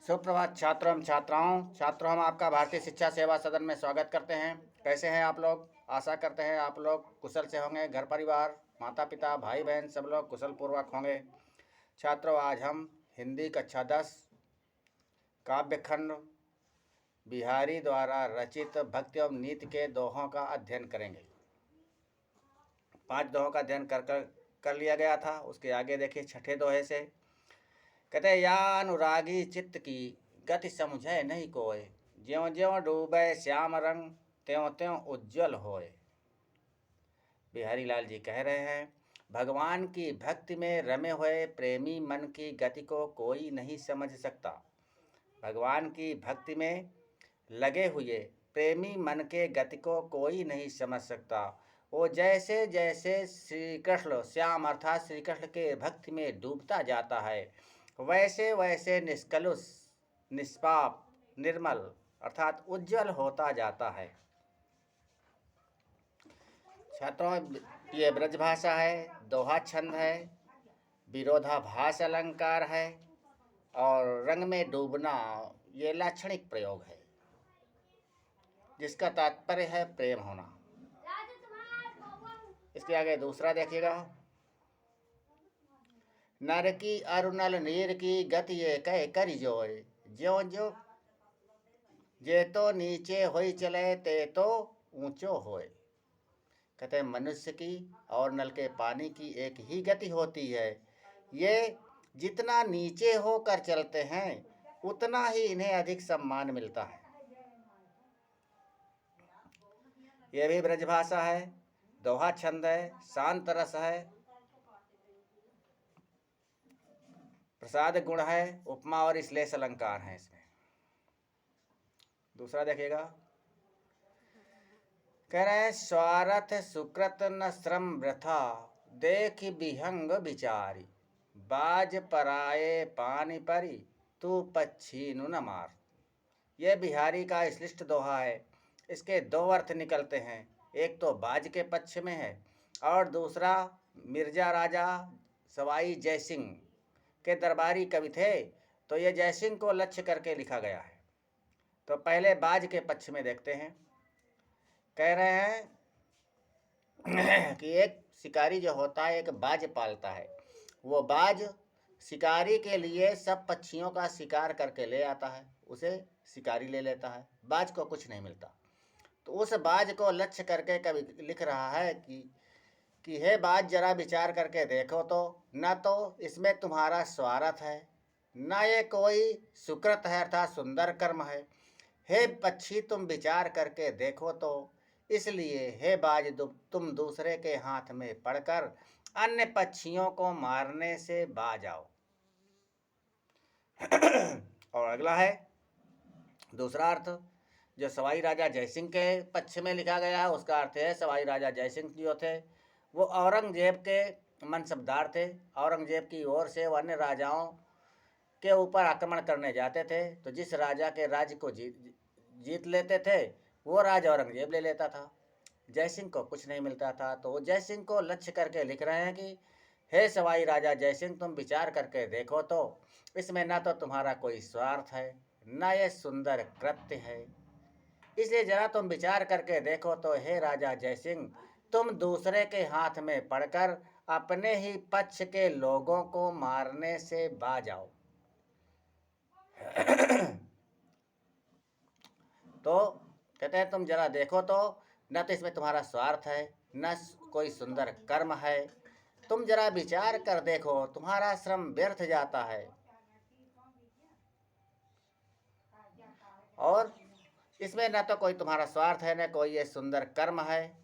सुप्रभात छात्रों एवं छात्रों हम आपका भारतीय शिक्षा सेवा सदन में स्वागत करते हैं। कैसे हैं आप लोग? आशा करते हैं आप लोग कुशल से होंगे। घर परिवार, माता पिता, भाई बहन सब लोग कुशल पूर्वक होंगे। छात्रों, आज हम हिंदी कक्षा 10 काव्य खंड बिहारी द्वारा रचित भक्ति एवं नीति के दोहों का अध्ययन करेंगे। 5 दोहों का अध्ययन कर लिया गया था। उसके आगे देखिए छठे दोहे से कहते या अनुरागी चित्त की गति समझे नहीं कोय, ज्यों ज्यों डूबे श्याम रंग त्यों त्यों उज्जवल होए। बिहारी लाल जी कह रहे हैं, भगवान की भक्ति में रमे हुए प्रेमी मन की गति को कोई नहीं समझ सकता। भगवान की भक्ति में लगे हुए प्रेमी मन के गति को कोई नहीं समझ सकता। वो जैसे जैसे श्री कृष्ण श्याम अर्थात श्री कृष्ण के भक्ति में डूबता जाता है, वैसे वैसे निष्कलुष, निष्पाप, निर्मल अर्थात उज्जवल होता जाता है। छात्रों, ये ब्रजभाषा है, दोहा छंद है, विरोधाभास अलंकार है और रंग में डूबना ये लाक्षणिक प्रयोग है, जिसका तात्पर्य है प्रेम होना। इसके आगे दूसरा देखिएगा, नर की अरुणल नीर की गति ये कह करि जोय, ज्यों ज्यों जे तो नीचे होई चले ते तो ऊंचो होए। कहते हैं मनुष्य की और नल के पानी की एक ही गति होती है। ये जितना नीचे होकर चलते हैं उतना ही इन्हें अधिक सम्मान मिलता है। यह भी ब्रजभाषा है, दोहा छंद है, शांत रस है, प्रसाद गुण है, उपमा और श्लेष अलंकार है इसमें। दूसरा देखिएगा, कह रहे हैं स्वार्थ सुकृत न श्रम वृथा, देख विहंग विचारी, बाज पराये पानी परी, तू पक्षी नु न मार। यह बिहारी का श्लिष्ट दोहा है। इसके दो अर्थ निकलते हैं, एक तो बाज के पक्ष में है और दूसरा मिर्जा राजा सवाई जयसिंह के दरबारी कवि थे, तो ये जयसिंह को लक्ष्य करके लिखा गया है। तो पहले बाज के पक्ष में देखते हैं। कह रहे हैं कि एक शिकारी जो होता है एक बाज पालता है। वो बाज शिकारी के लिए सब पक्षियों का शिकार करके ले आता है, उसे शिकारी ले लेता है, बाज को कुछ नहीं मिलता। तो उस बाज को लक्ष्य करके कवि लिख रहा है कि हे बाज जरा विचार करके देखो तो, न तो इसमें तुम्हारा स्वार्थ है, न ये कोई सुकृत है अर्थात सुंदर कर्म है। हे पक्षी तुम विचार करके देखो तो, इसलिए हे बाज तुम दूसरे के हाथ में पड़कर अन्य पक्षियों को मारने से बाज आओ। और अगला है दूसरा अर्थ जो सवाई राजा जयसिंह के पक्ष में लिखा गया है। उसका अर्थ है सवाई राजा जयसिंह जो थे वो औरंगजेब के मनसबदार थे। औरंगजेब की ओर से वो अन्य राजाओं के ऊपर आक्रमण करने जाते थे, तो जिस राजा के राज्य को जीत लेते थे वो राज औरंगजेब ले लेता था। जयसिंह को कुछ नहीं मिलता था। तो वो जयसिंह को लक्ष्य करके लिख रहे हैं कि हे सवाई राजा जयसिंह तुम विचार करके देखो तो, इसमें न तो तुम्हारा कोई स्वार्थ है, न ये सुंदर कृत्य है, इसलिए जरा तुम विचार करके देखो तो हे राजा जयसिंह तुम दूसरे के हाथ में पड़कर अपने ही पक्ष के लोगों को मारने से बाज आओ। तो कहते हैं तुम जरा देखो तो, न तो इसमें तुम्हारा स्वार्थ है, न कोई सुंदर कर्म है। तुम जरा विचार कर देखो, तुम्हारा श्रम व्यर्थ जाता है और इसमें न तो कोई तुम्हारा स्वार्थ है, न कोई ये सुंदर कर्म है।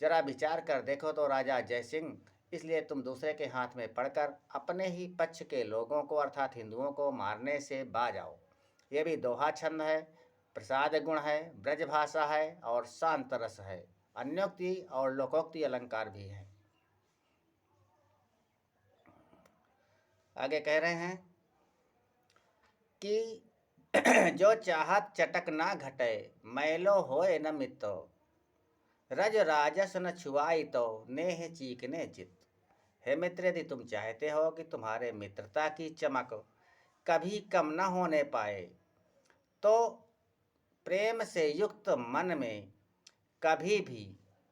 जरा विचार कर देखो तो राजा जयसिंह, इसलिए तुम दूसरे के हाथ में पड़कर अपने ही पक्ष के लोगों को अर्थात हिंदुओं को मारने से बाज आओ। ये भी दोहा छंद है, प्रसाद गुण है, ब्रजभाषा है और शांत रस है, अन्योक्ति और लोकोक्ति अलंकार भी है। आगे कह रहे हैं कि जो चाहत चटक ना घटे, मैलो होए न मितो, रज राजस न छुआई तो नेह चीकने चित। हे मित्र, यदि तुम चाहते हो कि तुम्हारे मित्रता की चमक कभी कम न होने पाए, तो प्रेम से युक्त मन में कभी भी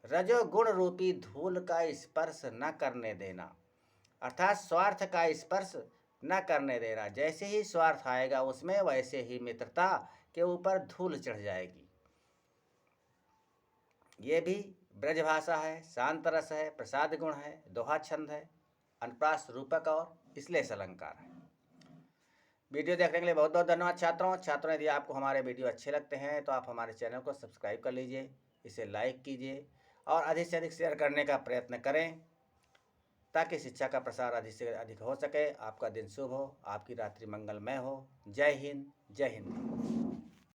रजोगुण रूपी धूल का स्पर्श न करने देना, अर्थात स्वार्थ का स्पर्श न करने देना। जैसे ही स्वार्थ आएगा उसमें, वैसे ही मित्रता के ऊपर धूल चढ़ जाएगी। ये भी ब्रजभाषा है, शांत रस है, प्रसाद गुण है, दोहा छंद है, अनुप्रास रूपक और श्लेष अलंकार है। वीडियो देखने के लिए बहुत बहुत धन्यवाद छात्रों। यदि आपको हमारे वीडियो अच्छे लगते हैं तो आप हमारे चैनल को सब्सक्राइब कर लीजिए, इसे लाइक कीजिए और अधिक से अधिक शेयर करने का प्रयत्न करें, ताकि शिक्षा का प्रसार अधिक से अधिक हो सके। आपका दिन शुभ हो, आपकी रात्रि मंगलमय हो। जय हिंद, जय हिंद।